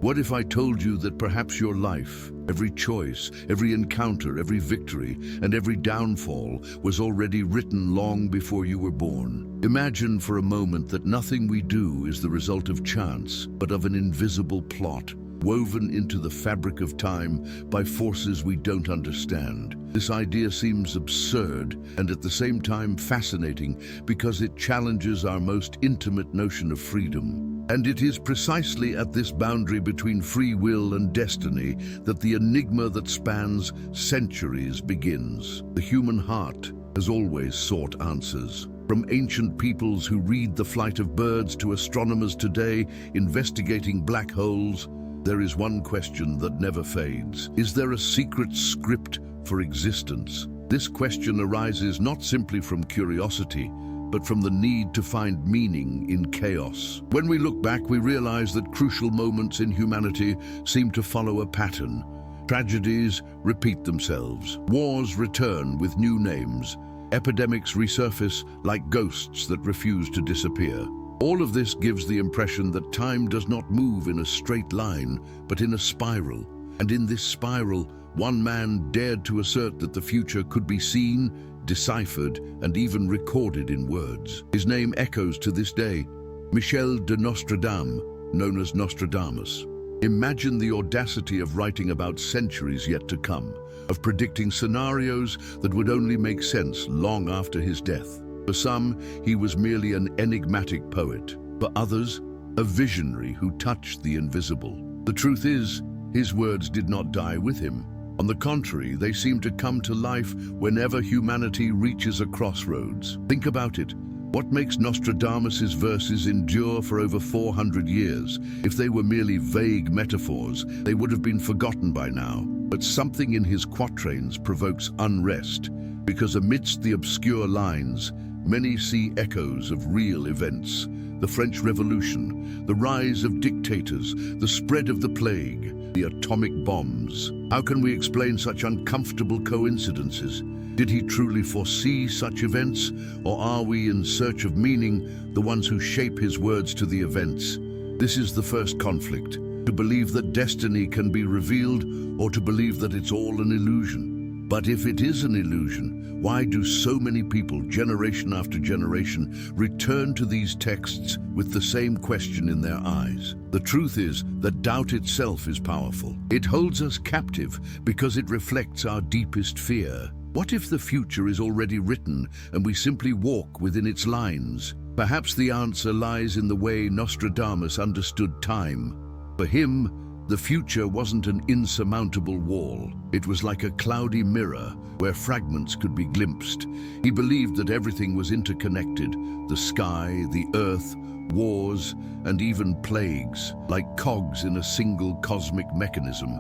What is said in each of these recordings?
What if I told you that perhaps your life, every choice, every encounter, every victory, and every downfall was already written long before you were born? Imagine for a moment that nothing we do is the result of chance, but of an invisible plot, woven into the fabric of time by forces we don't understand. This idea seems absurd and at the same time fascinating because it challenges our most intimate notion of freedom. And it is precisely at this boundary between free will and destiny that the enigma that spans centuries begins. The human heart has always sought answers. From ancient peoples who read the flight of birds to astronomers today investigating black holes, there is one question that never fades. Is there a secret script for existence? This question arises not simply from curiosity, but from the need to find meaning in chaos. When we look back, we realize that crucial moments in humanity seem to follow a pattern. Tragedies repeat themselves. Wars return with new names. Epidemics resurface like ghosts that refuse to disappear. All of this gives the impression that time does not move in a straight line, but in a spiral. And in this spiral, one man dared to assert that the future could be seen, deciphered, and even recorded in words. His name echoes to this day, Michel de Nostradamus, known as Nostradamus. Imagine the audacity of writing about centuries yet to come, of predicting scenarios that would only make sense long after his death. For some, he was merely an enigmatic poet. For others, a visionary who touched the invisible. The truth is, his words did not die with him. On the contrary, they seem to come to life whenever humanity reaches a crossroads. Think about it. What makes Nostradamus's verses endure for over 400 years? If they were merely vague metaphors, they would have been forgotten by now. But something in his quatrains provokes unrest, because amidst the obscure lines, many see echoes of real events. The French Revolution, the rise of dictators, the spread of the plague, the atomic bombs. How can we explain such uncomfortable coincidences? Did he truly foresee such events, or are we, in search of meaning, the ones who shape his words to the events? This is the first conflict, to believe that destiny can be revealed, or to believe that it's all an illusion. But if it is an illusion, why do so many people, generation after generation, return to these texts with the same question in their eyes? The truth is that doubt itself is powerful. It holds us captive because it reflects our deepest fear. What if the future is already written and we simply walk within its lines? Perhaps the answer lies in the way Nostradamus understood time. For him, the future wasn't an insurmountable wall. It was like a cloudy mirror where fragments could be glimpsed. He believed that everything was interconnected: the sky, the earth, wars, and even plagues, like cogs in a single cosmic mechanism.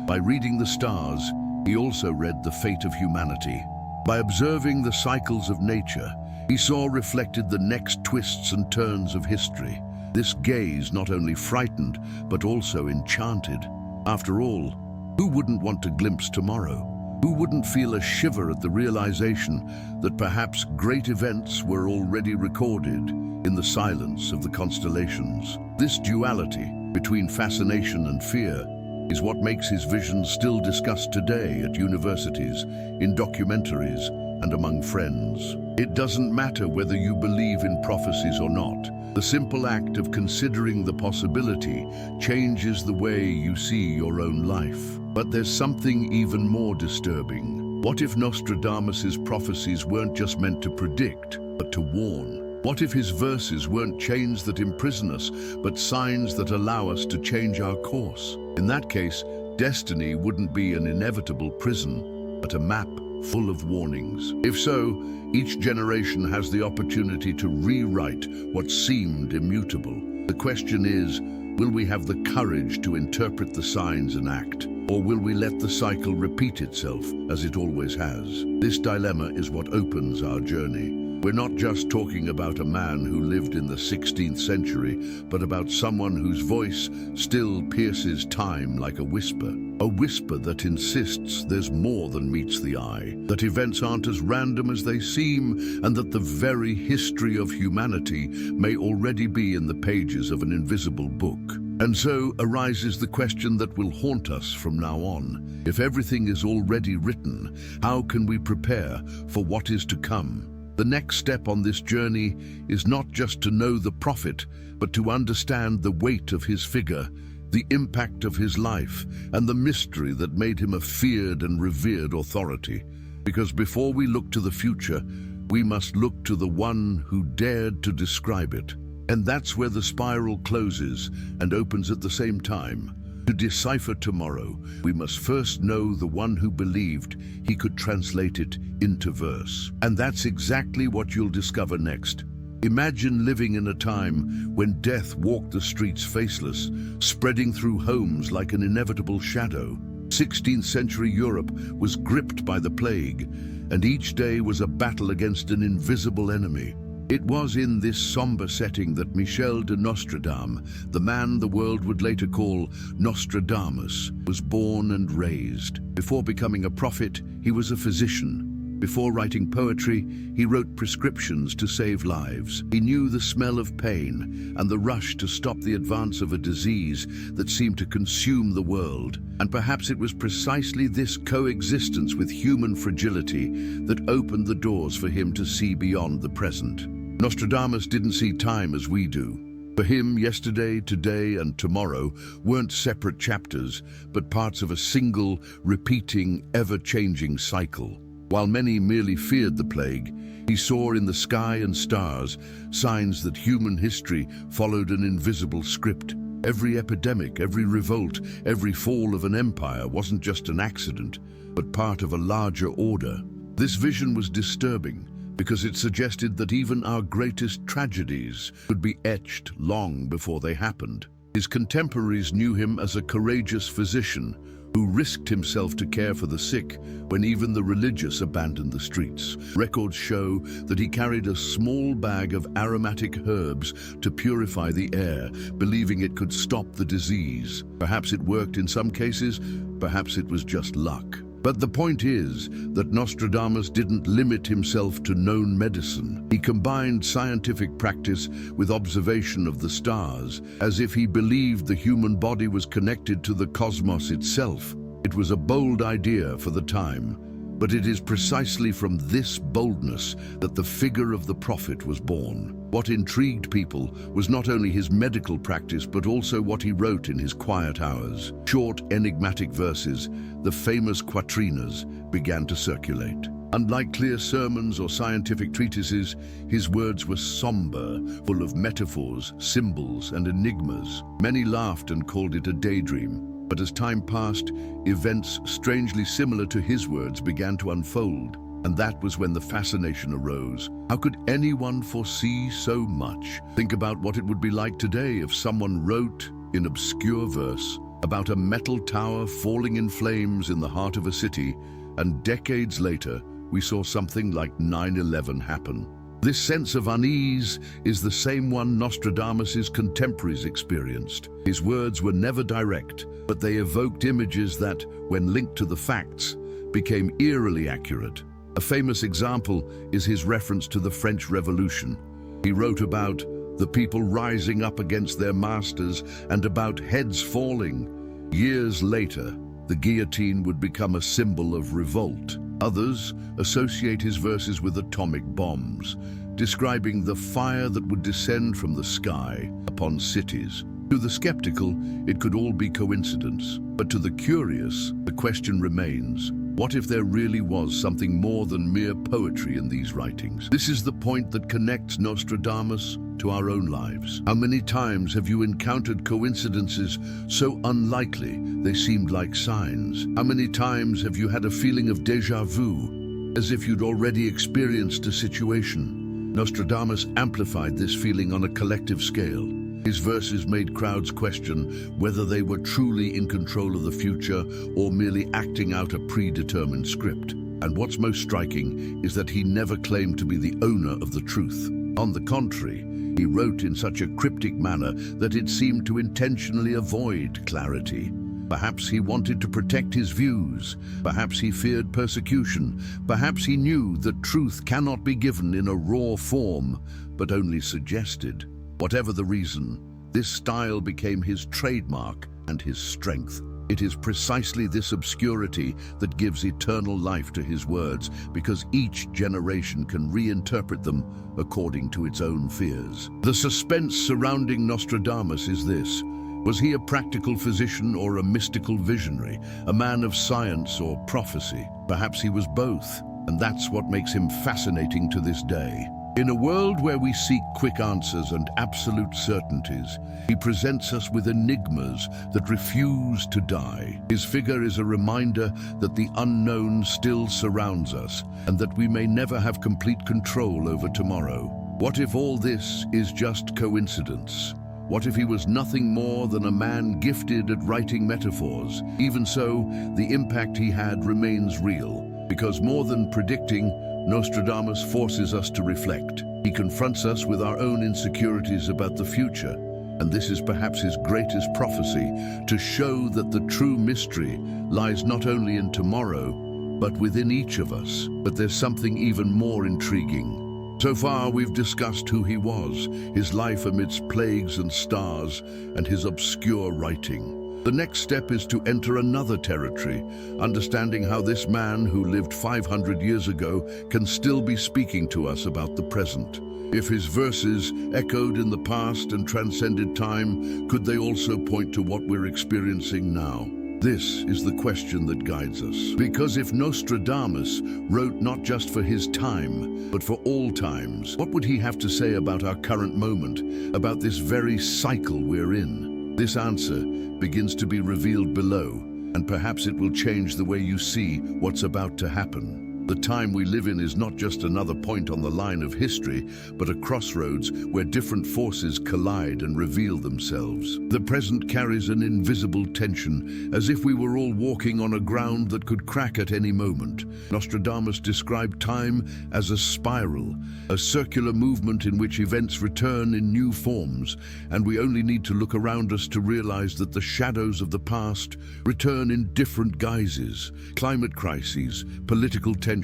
By reading the stars, he also read the fate of humanity. By observing the cycles of nature, he saw reflected the next twists and turns of history. This gaze not only frightened, but also enchanted. After all, who wouldn't want to glimpse tomorrow? Who wouldn't feel a shiver at the realization that perhaps great events were already recorded in the silence of the constellations? This duality between fascination and fear is what makes his visions still discussed today at universities, in documentaries, and among friends. It doesn't matter whether you believe in prophecies or not. The simple act of considering the possibility changes the way you see your own life. But there's something even more disturbing. What if Nostradamus's prophecies weren't just meant to predict, but to warn? What if his verses weren't chains that imprison us, but signs that allow us to change our course? In that case, destiny wouldn't be an inevitable prison, but a map full of warnings. If so, each generation has the opportunity to rewrite what seemed immutable. The question is, will we have the courage to interpret the signs and act? Or will we let the cycle repeat itself as it always has? This dilemma is what opens our journey. We're not just talking about a man who lived in the 16th century, but about someone whose voice still pierces time like a whisper. A whisper that insists there's more than meets the eye, that events aren't as random as they seem, and that the very history of humanity may already be in the pages of an invisible book. And so arises the question that will haunt us from now on. If everything is already written, how can we prepare for what is to come? The next step on this journey is not just to know the prophet, but to understand the weight of his figure, the impact of his life, and the mystery that made him a feared and revered authority. Because before we look to the future, we must look to the one who dared to describe it. And that's where the spiral closes and opens at the same time. To decipher tomorrow, we must first know the one who believed he could translate it into verse. And that's exactly what you'll discover next. Imagine living in a time when death walked the streets faceless, spreading through homes like an inevitable shadow. 16th century Europe was gripped by the plague, and each day was a battle against an invisible enemy. It was in this somber setting that Michel de Nostradamus, the man the world would later call Nostradamus, was born and raised. Before becoming a prophet, he was a physician. Before writing poetry, he wrote prescriptions to save lives. He knew the smell of pain and the rush to stop the advance of a disease that seemed to consume the world. And perhaps it was precisely this coexistence with human fragility that opened the doors for him to see beyond the present. Nostradamus didn't see time as we do. For him, yesterday, today, and tomorrow weren't separate chapters, but parts of a single, repeating, ever-changing cycle. While many merely feared the plague, he saw in the sky and stars signs that human history followed an invisible script. Every epidemic, every revolt, every fall of an empire wasn't just an accident, but part of a larger order. This vision was disturbing because it suggested that even our greatest tragedies could be etched long before they happened. His contemporaries knew him as a courageous physician who risked himself to care for the sick when even the religious abandoned the streets. Records show that he carried a small bag of aromatic herbs to purify the air, believing it could stop the disease. Perhaps it worked in some cases, perhaps it was just luck. But the point is that Nostradamus didn't limit himself to known medicine. He combined scientific practice with observation of the stars, as if he believed the human body was connected to the cosmos itself. It was a bold idea for the time, but it is precisely from this boldness that the figure of the prophet was born. What intrigued people was not only his medical practice, but also what he wrote in his quiet hours. Short, enigmatic verses, the famous quatrains, began to circulate. Unlike clear sermons or scientific treatises, his words were somber, full of metaphors, symbols, and enigmas. Many laughed and called it a daydream. But as time passed, events strangely similar to his words began to unfold. And that was when the fascination arose. How could anyone foresee so much? Think about what it would be like today if someone wrote, in obscure verse, about a metal tower falling in flames in the heart of a city, and decades later, we saw something like 9/11 happen. This sense of unease is the same one Nostradamus' contemporaries experienced. His words were never direct, but they evoked images that, when linked to the facts, became eerily accurate. A famous example is his reference to the French Revolution. He wrote about the people rising up against their masters and about heads falling. Years later, the guillotine would become a symbol of revolt. Others associate his verses with atomic bombs, describing the fire that would descend from the sky upon cities. To the skeptical, it could all be coincidence. But to the curious, the question remains, what if there really was something more than mere poetry in these writings? This is the point that connects Nostradamus to our own lives. How many times have you encountered coincidences so unlikely they seemed like signs? How many times have you had a feeling of déjà vu, as if you'd already experienced a situation? Nostradamus amplified this feeling on a collective scale. His verses made crowds question whether they were truly in control of the future or merely acting out a predetermined script. And what's most striking is that he never claimed to be the owner of the truth. On the contrary, he wrote in such a cryptic manner that it seemed to intentionally avoid clarity. Perhaps he wanted to protect his views. Perhaps he feared persecution. Perhaps he knew that truth cannot be given in a raw form, but only suggested. Whatever the reason, This style became his trademark and his strength. It is precisely this obscurity that gives eternal life to his words, because each generation can reinterpret them according to its own fears. The suspense surrounding Nostradamus is this: was he a practical physician or a mystical visionary, a man of science or prophecy? Perhaps he was both, and that's what makes him fascinating to this day. In a world where we seek quick answers and absolute certainties, he presents us with enigmas that refuse to die. His figure is a reminder that the unknown still surrounds us, and that we may never have complete control over tomorrow. What if all this is just coincidence? What if he was nothing more than a man gifted at writing metaphors? Even so, the impact he had remains real, because more than predicting, Nostradamus forces us to reflect. He confronts us with our own insecurities about the future, and this is perhaps his greatest prophecy, to show that the true mystery lies not only in tomorrow, but within each of us. But there's something even more intriguing. So far, we've discussed who he was, his life amidst plagues and stars, and his obscure writing. The next step is to enter another territory, understanding how this man who lived 500 years ago can still be speaking to us about the present. If his verses echoed in the past and transcended time, could they also point to what we're experiencing now? This is the question that guides us. Because if Nostradamus wrote not just for his time, but for all times, what would he have to say about our current moment, about this very cycle we're in? This answer begins to be revealed below, and perhaps it will change the way you see what's about to happen. The time we live in is not just another point on the line of history, but a crossroads where different forces collide and reveal themselves. The present carries an invisible tension, as if we were all walking on a ground that could crack at any moment. Nostradamus described time as a spiral, a circular movement in which events return in new forms, and we only need to look around us to realize that the shadows of the past return in different guises. Climate crises, political tensions,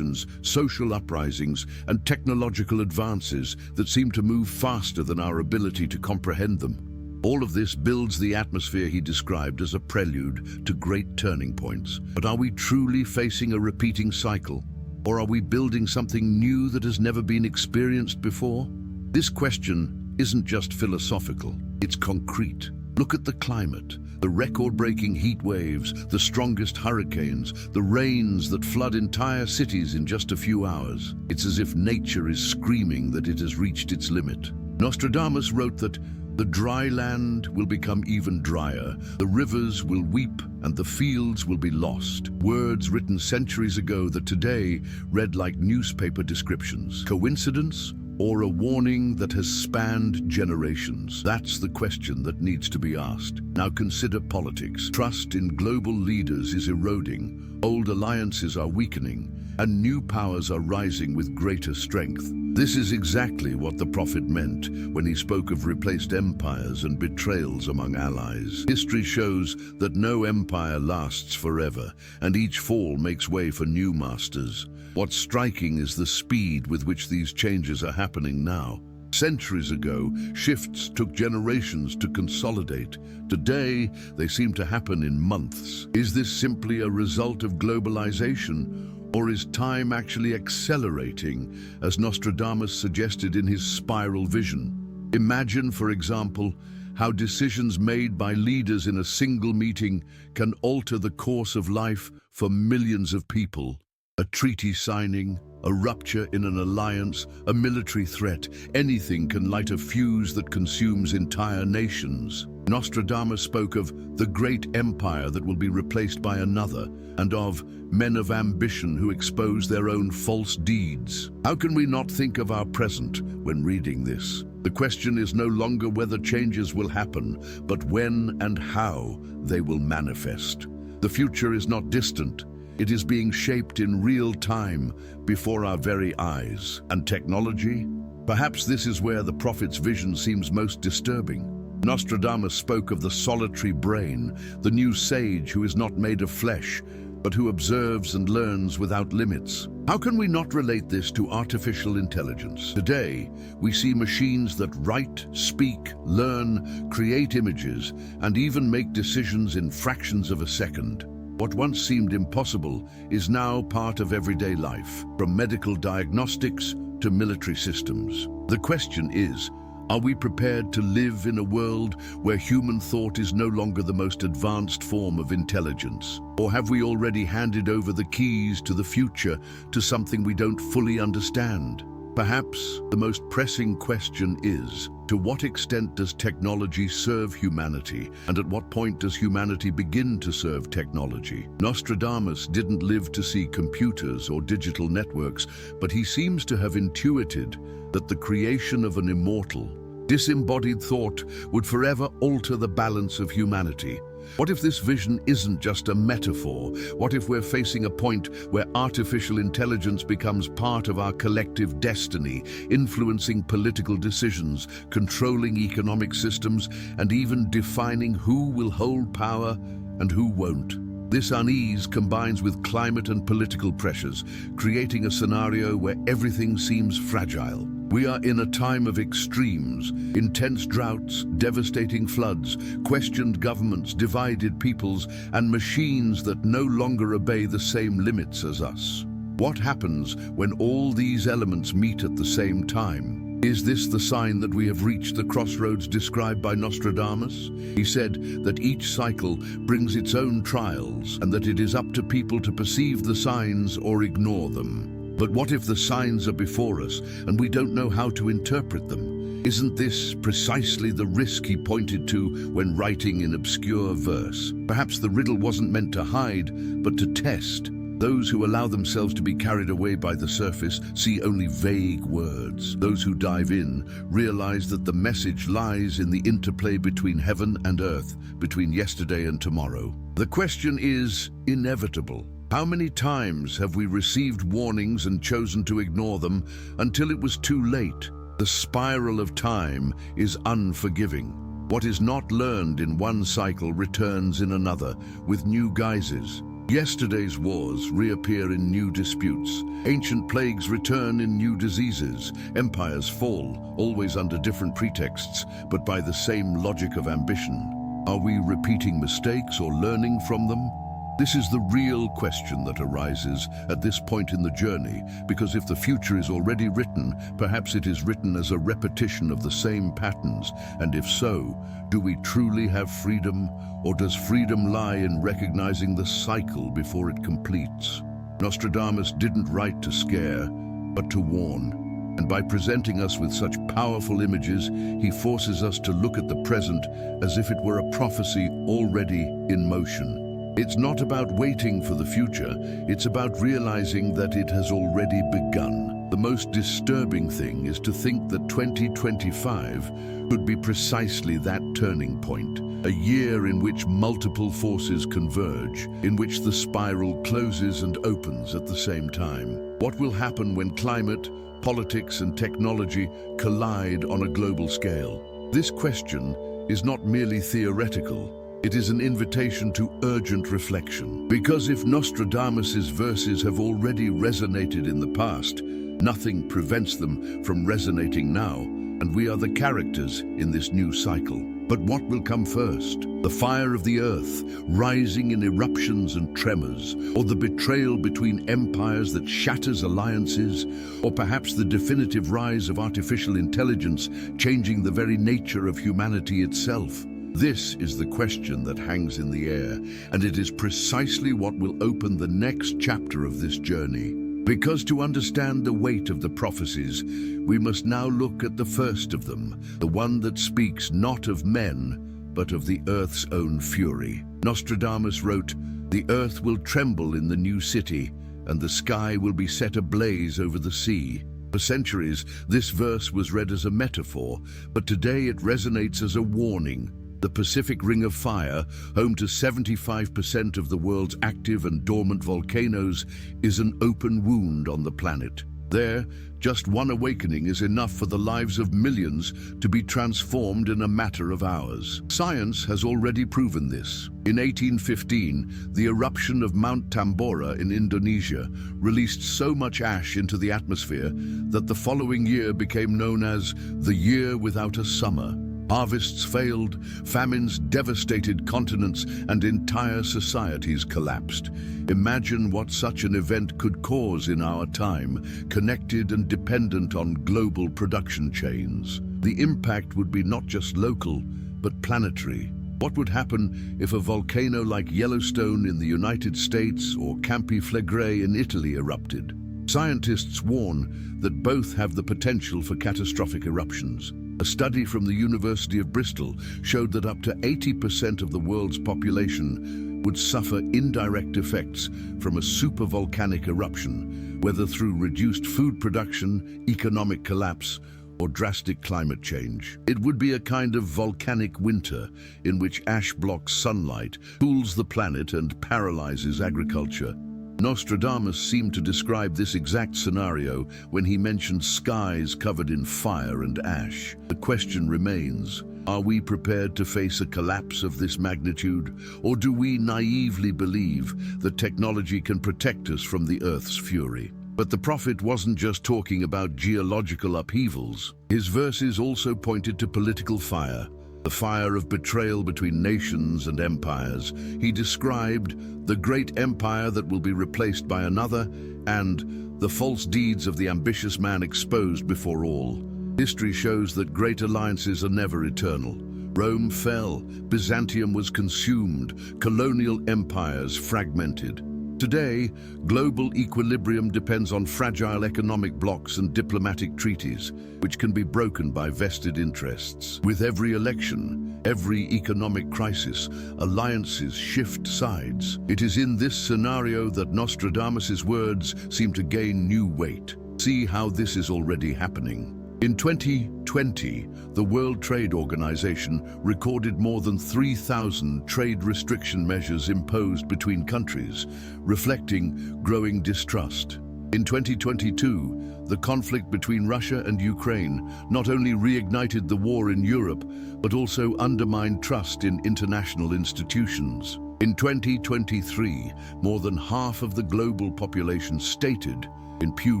social uprisings, and technological advances that seem to move faster than our ability to comprehend them. All of this builds the atmosphere he described as a prelude to great turning points. But are we truly facing a repeating cycle? Or are we building something new that has never been experienced before? This question isn't just philosophical, it's concrete. Look at the climate, the record-breaking heat waves, the strongest hurricanes, the rains that flood entire cities in just a few hours. It's as if nature is screaming that it has reached its limit. Nostradamus wrote that the dry land will become even drier, the rivers will weep, and the fields will be lost. Words written centuries ago that today read like newspaper descriptions. Coincidence? Or a warning that has spanned generations? That's the question that needs to be asked. Now consider politics. Trust in global leaders is eroding, old alliances are weakening, and new powers are rising with greater strength. This is exactly what the prophet meant when he spoke of replaced empires and betrayals among allies. History shows that no empire lasts forever, and each fall makes way for new masters. What's striking is the speed with which these changes are happening now. Centuries ago, shifts took generations to consolidate. Today, they seem to happen in months. Is this simply a result of globalization? Or is time actually accelerating, as Nostradamus suggested in his spiral vision? Imagine, for example, how decisions made by leaders in a single meeting can alter the course of life for millions of people. A treaty signing, a rupture in an alliance, a military threat, anything can light a fuse that consumes entire nations. Nostradamus spoke of the great empire that will be replaced by another, and of men of ambition who expose their own false deeds. How can we not think of our present when reading this? The question is no longer whether changes will happen, but when and how they will manifest. The future is not distant. It is being shaped in real time before our very eyes. And technology? Perhaps this is where the prophet's vision seems most disturbing. Nostradamus spoke of the solitary brain, the new sage who is not made of flesh, but who observes and learns without limits. How can we not relate this to artificial intelligence? Today, we see machines that write, speak, learn, create images, and even make decisions in fractions of a second. What once seemed impossible is now part of everyday life, from medical diagnostics to military systems. The question is, are we prepared to live in a world where human thought is no longer the most advanced form of intelligence? Or have we already handed over the keys to the future to something we don't fully understand? Perhaps the most pressing question is, to what extent does technology serve humanity, and at what point does humanity begin to serve technology? Nostradamus didn't live to see computers or digital networks, but he seems to have intuited that the creation of an immortal, disembodied thought would forever alter the balance of humanity. What if this vision isn't just a metaphor? What if we're facing a point where artificial intelligence becomes part of our collective destiny, influencing political decisions, controlling economic systems, and even defining who will hold power and who won't? This unease combines with climate and political pressures, creating a scenario where everything seems fragile. We are in a time of extremes, intense droughts, devastating floods, questioned governments, divided peoples, and machines that no longer obey the same limits as us. What happens when all these elements meet at the same time? Is this the sign that we have reached the crossroads described by Nostradamus? He said that each cycle brings its own trials and that it is up to people to perceive the signs or ignore them. But what if the signs are before us and we don't know how to interpret them? Isn't this precisely the risk he pointed to when writing in obscure verse? Perhaps the riddle wasn't meant to hide, but to test. Those who allow themselves to be carried away by the surface see only vague words. Those who dive in realize that the message lies in the interplay between heaven and earth, between yesterday and tomorrow. The question is inevitable. How many times have we received warnings and chosen to ignore them until it was too late? The spiral of time is unforgiving. What is not learned in one cycle returns in another, with new guises. Yesterday's wars reappear in new disputes. Ancient plagues return in new diseases. Empires fall, always under different pretexts, but by the same logic of ambition. Are we repeating mistakes or learning from them? This is the real question that arises at this point in the journey, because if the future is already written, perhaps it is written as a repetition of the same patterns, and if so, do we truly have freedom, or does freedom lie in recognizing the cycle before it completes? Nostradamus didn't write to scare, but to warn. And by presenting us with such powerful images, he forces us to look at the present as if it were a prophecy already in motion. It's not about waiting for the future, it's about realizing that it has already begun. The most disturbing thing is to think that 2025 could be precisely that turning point, a year in which multiple forces converge, in which the spiral closes and opens at the same time. What will happen when climate, politics, and technology collide on a global scale? This question is not merely theoretical. It is an invitation to urgent reflection. Because if Nostradamus's verses have already resonated in the past, nothing prevents them from resonating now, and we are the characters in this new cycle. But what will come first? The fire of the earth, rising in eruptions and tremors, or the betrayal between empires that shatters alliances, or perhaps the definitive rise of artificial intelligence, changing the very nature of humanity itself? This is the question that hangs in the air, and it is precisely what will open the next chapter of this journey. Because to understand the weight of the prophecies, we must now look at the first of them, the one that speaks not of men, but of the earth's own fury. Nostradamus wrote, "The earth will tremble in the new city, and the sky will be set ablaze over the sea." For centuries, this verse was read as a metaphor, but today it resonates as a warning. The Pacific Ring of Fire, home to 75% of the world's active and dormant volcanoes, is an open wound on the planet. There, just one awakening is enough for the lives of millions to be transformed in a matter of hours. Science has already proven this. In 1815, the eruption of Mount Tambora in Indonesia released so much ash into the atmosphere that the following year became known as the year without a summer. Harvests failed, famines devastated continents, and entire societies collapsed. Imagine what such an event could cause in our time, connected and dependent on global production chains. The impact would be not just local, but planetary. What would happen if a volcano like Yellowstone in the United States or Campi Flegrei in Italy erupted? Scientists warn that both have the potential for catastrophic eruptions. A study from the University of Bristol showed that up to 80% of the world's population would suffer indirect effects from a supervolcanic eruption, whether through reduced food production, economic collapse, or drastic climate change. It would be a kind of volcanic winter in which ash blocks sunlight, cools the planet, and paralyzes agriculture. Nostradamus seemed to describe this exact scenario when he mentioned skies covered in fire and ash. The question remains, are we prepared to face a collapse of this magnitude, or do we naively believe that technology can protect us from the Earth's fury? But the prophet wasn't just talking about geological upheavals. His verses also pointed to political fire, the fire of betrayal between nations and empires. He described the great empire that will be replaced by another, and the false deeds of the ambitious man exposed before all. History shows that great alliances are never eternal. Rome fell, Byzantium was consumed, colonial empires fragmented. Today, global equilibrium depends on fragile economic blocks and diplomatic treaties, which can be broken by vested interests. With every election, every economic crisis, alliances shift sides. It is in this scenario that Nostradamus' words seem to gain new weight. See how this is already happening. In 2020, the World Trade Organization recorded more than 3,000 trade restriction measures imposed between countries, reflecting growing distrust. In 2022, the conflict between Russia and Ukraine not only reignited the war in Europe, but also undermined trust in international institutions. In 2023, more than half of the global population stated, in Pew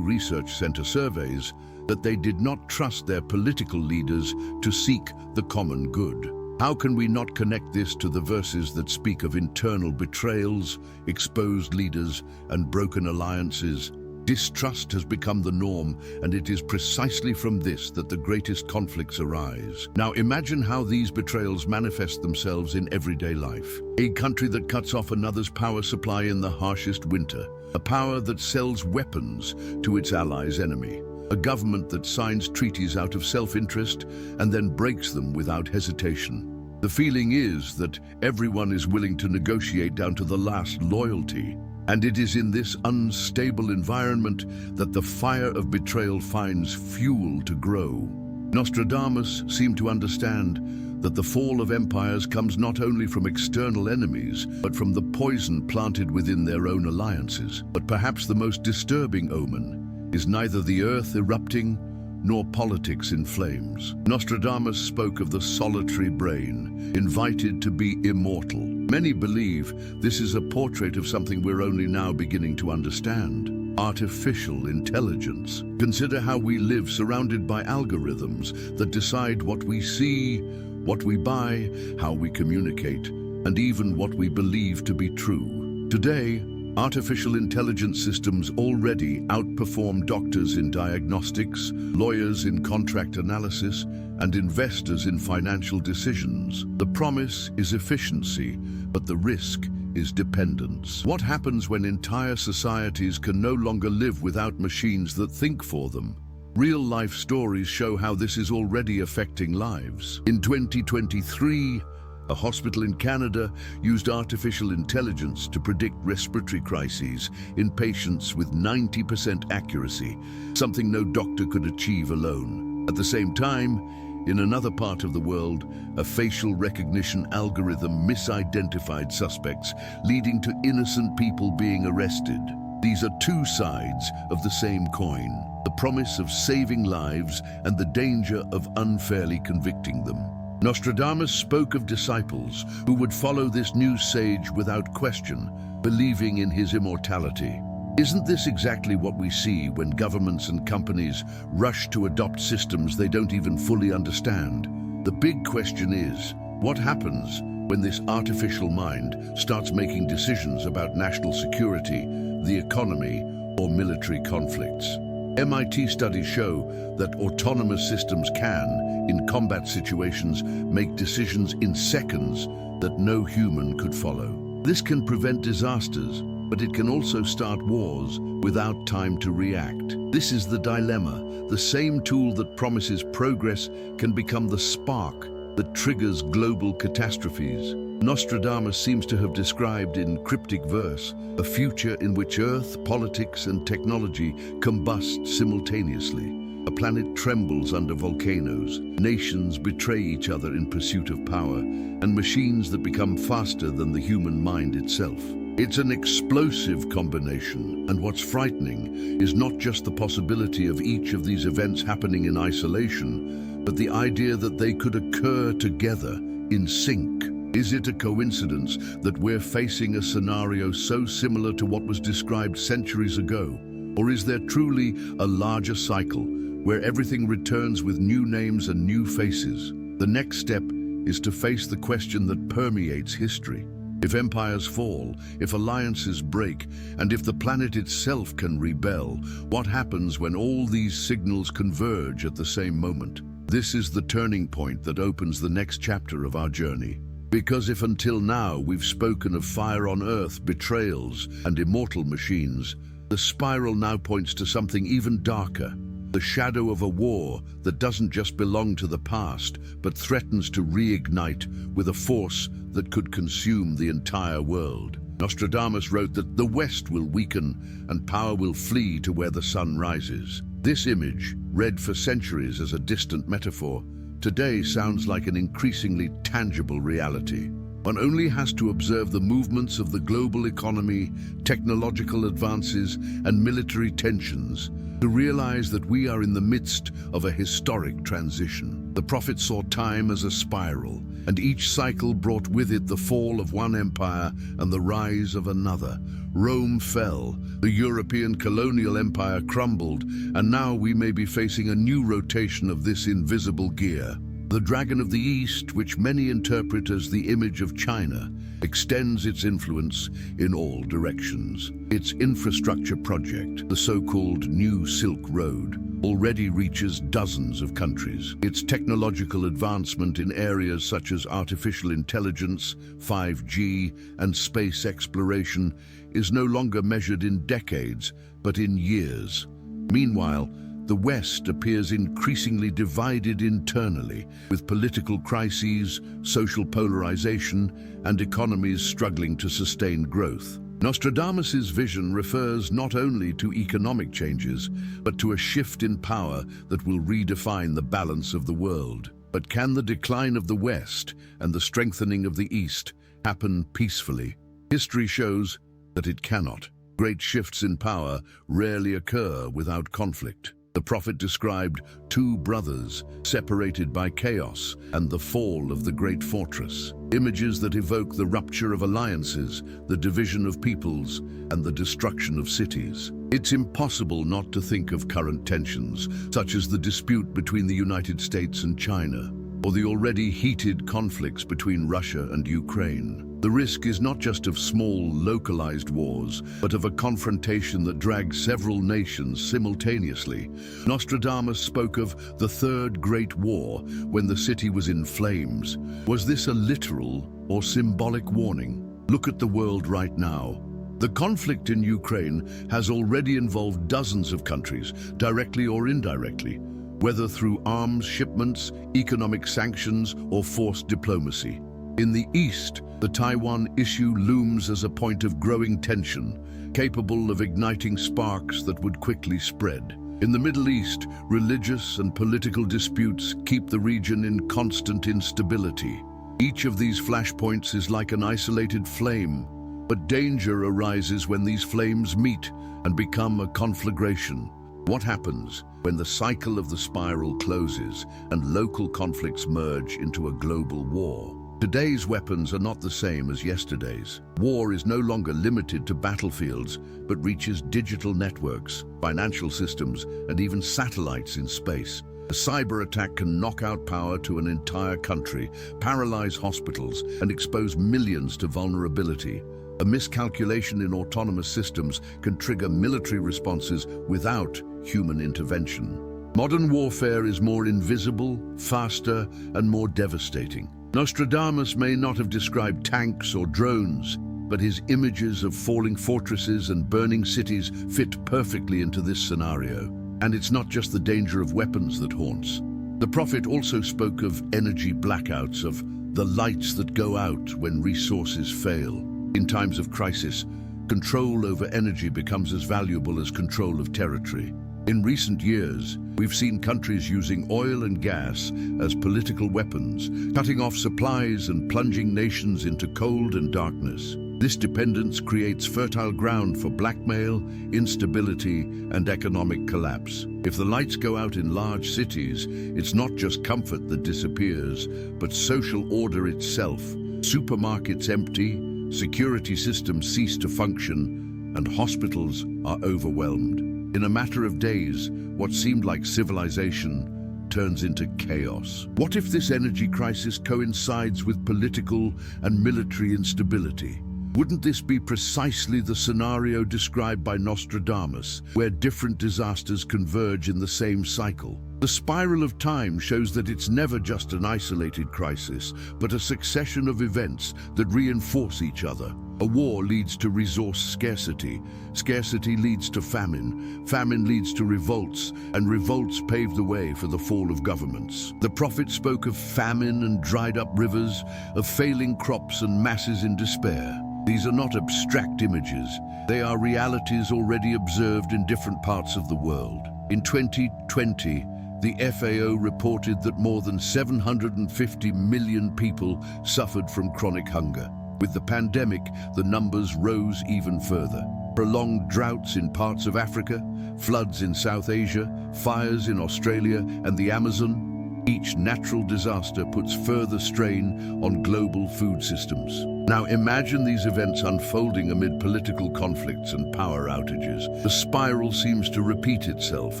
Research Center surveys, that they did not trust their political leaders to seek the common good. How can we not connect this to the verses that speak of internal betrayals, exposed leaders, and broken alliances? Distrust has become the norm, and it is precisely from this that the greatest conflicts arise. Now imagine how these betrayals manifest themselves in everyday life. A country that cuts off another's power supply in the harshest winter. A power that sells weapons to its allies' enemy. A government that signs treaties out of self-interest and then breaks them without hesitation. The feeling is that everyone is willing to negotiate down to the last loyalty. And it is in this unstable environment that the fire of betrayal finds fuel to grow. Nostradamus seemed to understand that the fall of empires comes not only from external enemies, but from the poison planted within their own alliances. But perhaps the most disturbing omen is neither the earth erupting nor politics in flames. Nostradamus spoke of the solitary brain, invited to be immortal. Many believe this is a portrait of something we're only now beginning to understand: artificial intelligence. Consider how we live surrounded by algorithms that decide what we see, what we buy, how we communicate, and even what we believe to be true. Today, artificial intelligence systems already outperform doctors in diagnostics, lawyers in contract analysis, and investors in financial decisions. The promise is efficiency, but the risk is dependence. What happens when entire societies can no longer live without machines that think for them? Real-life stories show how this is already affecting lives. In 2023, a hospital in Canada used artificial intelligence to predict respiratory crises in patients with 90% accuracy, something no doctor could achieve alone. At the same time, in another part of the world, a facial recognition algorithm misidentified suspects, leading to innocent people being arrested. These are two sides of the same coin, the promise of saving lives and the danger of unfairly convicting them. Nostradamus spoke of disciples who would follow this new sage without question, believing in his immortality. Isn't this exactly what we see when governments and companies rush to adopt systems they don't even fully understand? The big question is, what happens when this artificial mind starts making decisions about national security, the economy, or military conflicts? MIT studies show that autonomous systems can, in combat situations, make decisions in seconds that no human could follow. This can prevent disasters, but it can also start wars without time to react. This is the dilemma. The same tool that promises progress can become the spark that triggers global catastrophes. Nostradamus seems to have described in cryptic verse a future in which Earth, politics, and technology combust simultaneously. A planet trembles under volcanoes, nations betray each other in pursuit of power, and machines that become faster than the human mind itself. It's an explosive combination, and what's frightening is not just the possibility of each of these events happening in isolation, but the idea that they could occur together, in sync. Is it a coincidence that we're facing a scenario so similar to what was described centuries ago? Or is there truly a larger cycle where everything returns with new names and new faces? The next step is to face the question that permeates history. If empires fall, if alliances break, and if the planet itself can rebel, what happens when all these signals converge at the same moment? This is the turning point that opens the next chapter of our journey. Because if until now we've spoken of fire on Earth, betrayals, and immortal machines, the spiral now points to something even darker. The shadow of a war that doesn't just belong to the past, but threatens to reignite with a force that could consume the entire world. Nostradamus wrote that the West will weaken and power will flee to where the sun rises. This image, read for centuries as a distant metaphor, today sounds like an increasingly tangible reality. One only has to observe the movements of the global economy, technological advances, and military tensions to realize that we are in the midst of a historic transition. The prophet saw time as a spiral, and each cycle brought with it the fall of one empire and the rise of another. Rome fell, the European colonial empire crumbled, and now we may be facing a new rotation of this invisible gear. The Dragon of the East, which many interpret as the image of China, extends its influence in all directions. Its infrastructure project, the so-called New Silk Road, already reaches dozens of countries. Its technological advancement in areas such as artificial intelligence, 5G, and space exploration is no longer measured in decades, but in years. Meanwhile, the West appears increasingly divided internally, with political crises, social polarization, and economies struggling to sustain growth. Nostradamus's vision refers not only to economic changes, but to a shift in power that will redefine the balance of the world. But can the decline of the West and the strengthening of the East happen peacefully? History shows that it cannot. Great shifts in power rarely occur without conflict. The prophet described two brothers separated by chaos and the fall of the great fortress, images that evoke the rupture of alliances, the division of peoples, and the destruction of cities. It's impossible not to think of current tensions, such as the dispute between the United States and China, or the already heated conflicts between Russia and Ukraine. The risk is not just of small, localized wars, but of a confrontation that drags several nations simultaneously. Nostradamus spoke of the Third Great War when the city was in flames. Was this a literal or symbolic warning? Look at the world right now. The conflict in Ukraine has already involved dozens of countries, directly or indirectly, whether through arms shipments, economic sanctions, or forced diplomacy. In the East, the Taiwan issue looms as a point of growing tension, capable of igniting sparks that would quickly spread. In the Middle East, religious and political disputes keep the region in constant instability. Each of these flashpoints is like an isolated flame, But danger arises when these flames meet and become a conflagration. What happens when the cycle of the spiral closes and local conflicts merge into a global war? Today's weapons are not the same as yesterday's. War is no longer limited to battlefields, but reaches digital networks, financial systems, and even satellites in space. A cyber attack can knock out power to an entire country, paralyze hospitals, and expose millions to vulnerability. A miscalculation in autonomous systems can trigger military responses without human intervention. Modern warfare is more invisible, faster, and more devastating. Nostradamus may not have described tanks or drones, but his images of falling fortresses and burning cities fit perfectly into this scenario. And it's not just the danger of weapons that haunts. The prophet also spoke of energy blackouts, of the lights that go out when resources fail. In times of crisis, control over energy becomes as valuable as control of territory. In recent years, we've seen countries using oil and gas as political weapons, cutting off supplies and plunging nations into cold and darkness. This dependence creates fertile ground for blackmail, instability, and economic collapse. If the lights go out in large cities, it's not just comfort that disappears, but social order itself. Supermarkets empty, security systems cease to function, and hospitals are overwhelmed. In a matter of days, what seemed like civilization turns into chaos. What if this energy crisis coincides with political and military instability? Wouldn't this be precisely the scenario described by Nostradamus, where different disasters converge in the same cycle? The spiral of time shows that it's never just an isolated crisis, but a succession of events that reinforce each other. A war leads to resource scarcity. Scarcity leads to famine. Famine leads to revolts, and revolts pave the way for the fall of governments. The prophet spoke of famine and dried up rivers, of failing crops and masses in despair. These are not abstract images. They are realities already observed in different parts of the world. In 2020, the FAO reported that more than 750 million people suffered from chronic hunger. With the pandemic, the numbers rose even further. Prolonged droughts in parts of Africa, floods in South Asia, fires in Australia and the Amazon. Each natural disaster puts further strain on global food systems. Now imagine these events unfolding amid political conflicts and power outages. The spiral seems to repeat itself.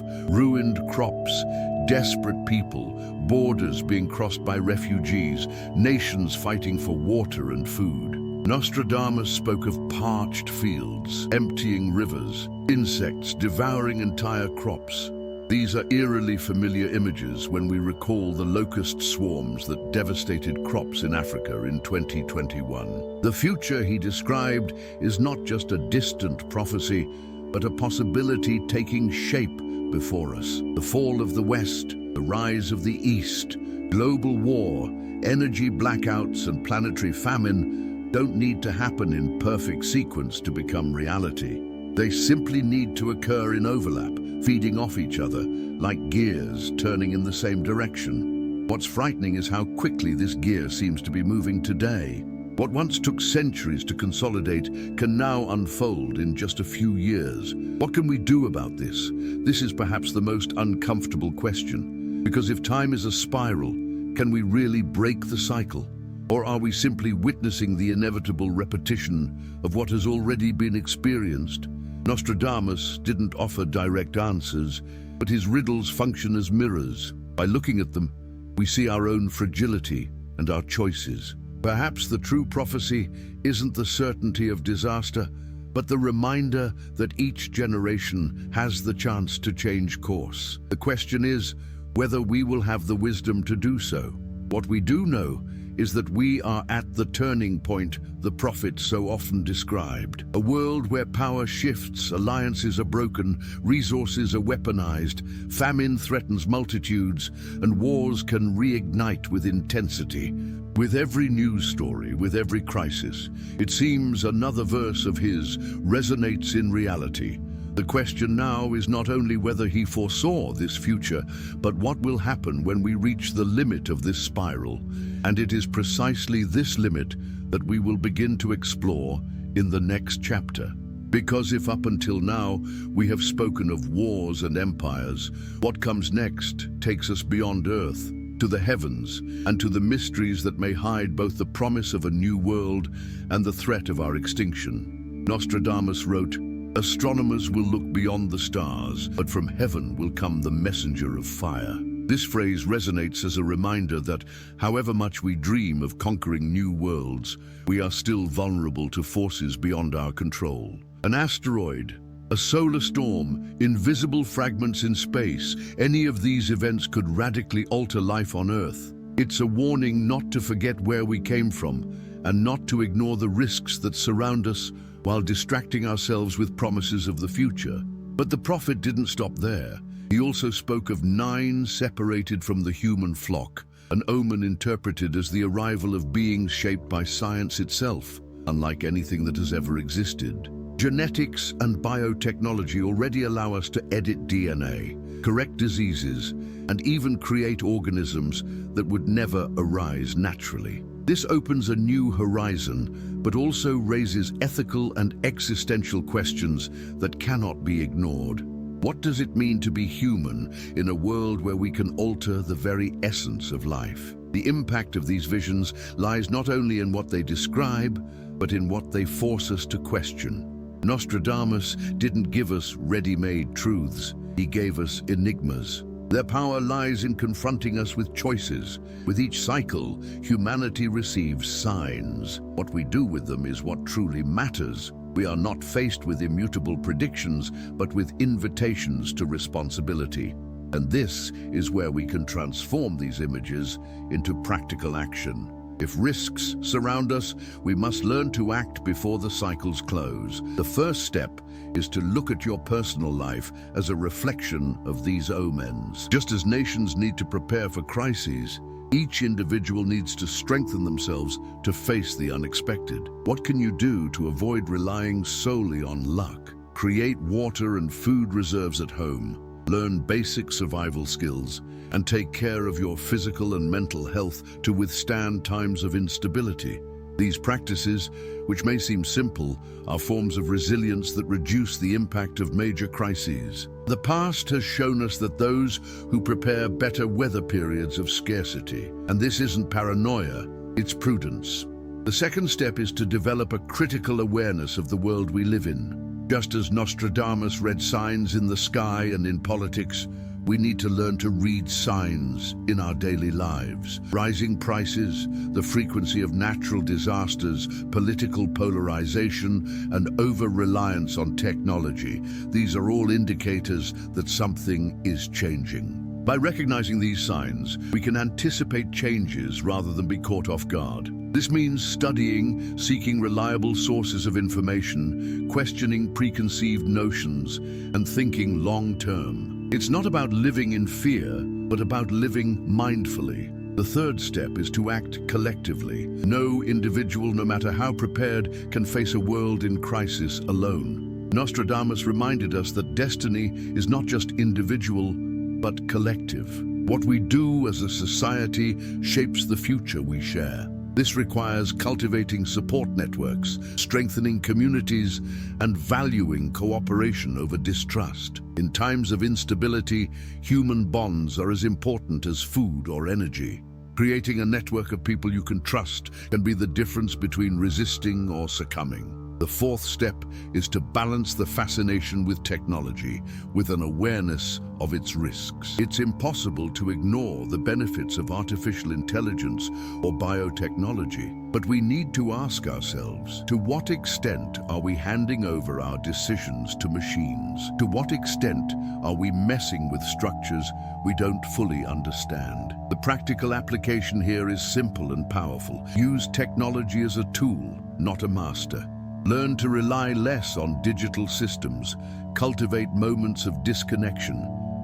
Ruined crops, desperate people, borders being crossed by refugees, nations fighting for water and food. Nostradamus spoke of parched fields, emptying rivers, insects devouring entire crops. These are eerily familiar images when we recall the locust swarms that devastated crops in Africa in 2021. The future he described is not just a distant prophecy, but a possibility taking shape before us. The fall of the West, the rise of the East, global war, energy blackouts and planetary famine don't need to happen in perfect sequence to become reality. They simply need to occur in overlap, feeding off each other, like gears turning in the same direction. What's frightening is how quickly this gear seems to be moving today. What once took centuries to consolidate can now unfold in just a few years. What can we do about this? This is perhaps the most uncomfortable question, because if time is a spiral, can we really break the cycle? Or are we simply witnessing the inevitable repetition of what has already been experienced? Nostradamus didn't offer direct answers, but his riddles function as mirrors. By looking at them, we see our own fragility and our choices. Perhaps the true prophecy isn't the certainty of disaster, but the reminder that each generation has the chance to change course. The question is whether we will have the wisdom to do so. What we do know is that we are at the turning point the prophet so often described. A world where power shifts, alliances are broken, resources are weaponized, famine threatens multitudes, and wars can reignite with intensity. With every news story, with every crisis, it seems another verse of his resonates in reality. The question now is not only whether he foresaw this future, but what will happen when we reach the limit of this spiral. And it is precisely this limit that we will begin to explore in the next chapter. Because if up until now we have spoken of wars and empires, what comes next takes us beyond Earth, to the heavens, and to the mysteries that may hide both the promise of a new world and the threat of our extinction. Nostradamus wrote, "Astronomers will look beyond the stars, but from heaven will come the messenger of fire." This phrase resonates as a reminder that, however much we dream of conquering new worlds, we are still vulnerable to forces beyond our control. An asteroid, a solar storm, invisible fragments in space, any of these events could radically alter life on Earth. It's a warning not to forget where we came from and not to ignore the risks that surround us while distracting ourselves with promises of the future. But the prophet didn't stop there. He also spoke of 9 separated from the human flock, an omen interpreted as the arrival of beings shaped by science itself, unlike anything that has ever existed. Genetics and biotechnology already allow us to edit DNA, correct diseases, and even create organisms that would never arise naturally. This opens a new horizon, but also raises ethical and existential questions that cannot be ignored. What does it mean to be human in a world where we can alter the very essence of life? The impact of these visions lies not only in what they describe, but in what they force us to question. Nostradamus didn't give us ready-made truths, he gave us enigmas. Their power lies in confronting us with choices. With each cycle, humanity receives signs. What we do with them is what truly matters. We are not faced with immutable predictions, but with invitations to responsibility. And this is where we can transform these images into practical action. If risks surround us, we must learn to act before the cycles close. The first step is to look at your personal life as a reflection of these omens. Just as nations need to prepare for crises, each individual needs to strengthen themselves to face the unexpected. What can you do to avoid relying solely on luck? Create water and food reserves at home. Learn basic survival skills and take care of your physical and mental health to withstand times of instability. These practices, which may seem simple, are forms of resilience that reduce the impact of major crises. The past has shown us that those who prepare better weather periods of scarcity. And this isn't paranoia, it's prudence. The second step is to develop a critical awareness of the world we live in. Just as Nostradamus read signs in the sky and in politics, we need to learn to read signs in our daily lives. Rising prices, the frequency of natural disasters, political polarization, and over-reliance on technology. These are all indicators that something is changing. By recognizing these signs, we can anticipate changes rather than be caught off guard. This means studying, seeking reliable sources of information, questioning preconceived notions, and thinking long-term. It's not about living in fear, but about living mindfully. The third step is to act collectively. No individual, no matter how prepared, can face a world in crisis alone. Nostradamus reminded us that destiny is not just individual, but collective. What we do as a society shapes the future we share. This requires cultivating support networks, strengthening communities, and valuing cooperation over distrust. In times of instability, human bonds are as important as food or energy. Creating a network of people you can trust can be the difference between resisting or succumbing. The fourth step is to balance the fascination with technology with an awareness of its risks. It's impossible to ignore the benefits of artificial intelligence or biotechnology, but we need to ask ourselves, to what extent are we handing over our decisions to machines? To what extent are we messing with structures we don't fully understand? The practical application here is simple and powerful. Use technology as a tool, not a master. Learn to rely less on digital systems, cultivate moments of disconnection,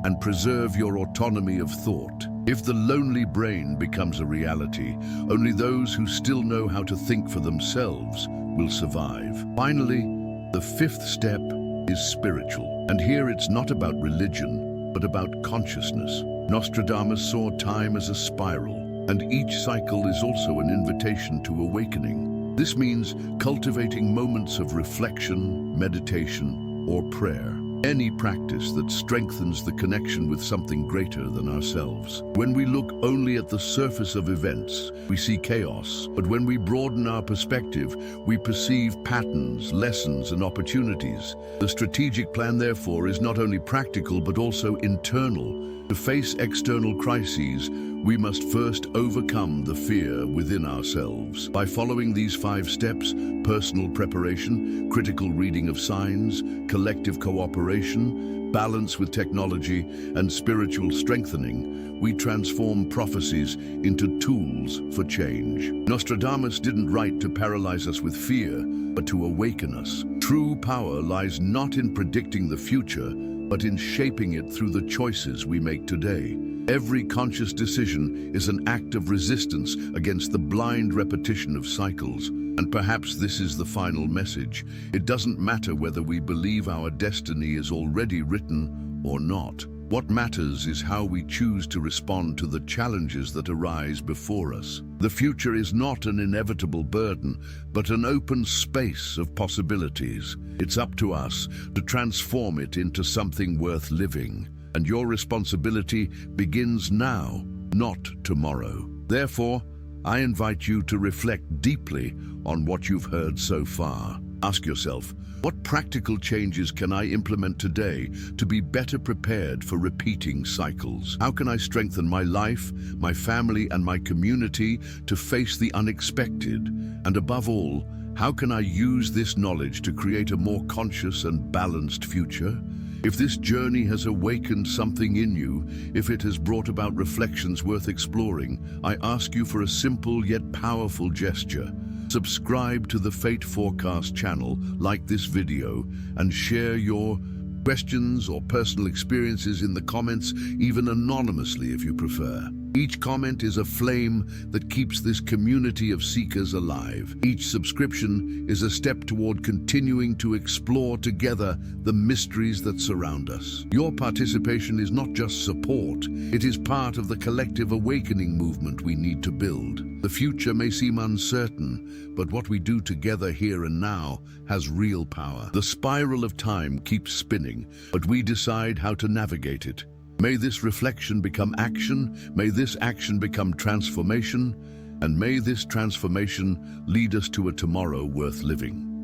and preserve your autonomy of thought. If the lonely brain becomes a reality, only those who still know how to think for themselves will survive. Finally, the fifth step is spiritual. And here it's not about religion, but about consciousness. Nostradamus saw time as a spiral, and each cycle is also an invitation to awakening. This means cultivating moments of reflection, meditation, or prayer. Any practice that strengthens the connection with something greater than ourselves. When we look only at the surface of events, we see chaos. But when we broaden our perspective, we perceive patterns, lessons, and opportunities. The strategic plan, therefore, is not only practical but also internal. To face external crises, we must first overcome the fear within ourselves. By following these 5 steps, personal preparation, critical reading of signs, collective cooperation, balance with technology, and spiritual strengthening, we transform prophecies into tools for change. Nostradamus didn't write to paralyze us with fear, but to awaken us. True power lies not in predicting the future, but in shaping it through the choices we make today. Every conscious decision is an act of resistance against the blind repetition of cycles. And perhaps this is the final message. It doesn't matter whether we believe our destiny is already written or not. What matters is how we choose to respond to the challenges that arise before us. The future is not an inevitable burden, but an open space of possibilities. It's up to us to transform it into something worth living. And your responsibility begins now, not tomorrow. Therefore, I invite you to reflect deeply on what you've heard so far. Ask yourself, what practical changes can I implement today to be better prepared for repeating cycles? How can I strengthen my life, my family, and my community to face the unexpected? And above all, how can I use this knowledge to create a more conscious and balanced future? If this journey has awakened something in you, if it has brought about reflections worth exploring, I ask you for a simple yet powerful gesture. Subscribe to the Fate Forecast channel, like this video, and share your questions or personal experiences in the comments, even anonymously if you prefer. Each comment is a flame that keeps this community of seekers alive. Each subscription is a step toward continuing to explore together the mysteries that surround us. Your participation is not just support, it is part of the collective awakening movement we need to build. The future may seem uncertain, but what we do together here and now has real power. The spiral of time keeps spinning, but we decide how to navigate it. May this reflection become action, may this action become transformation, and may this transformation lead us to a tomorrow worth living.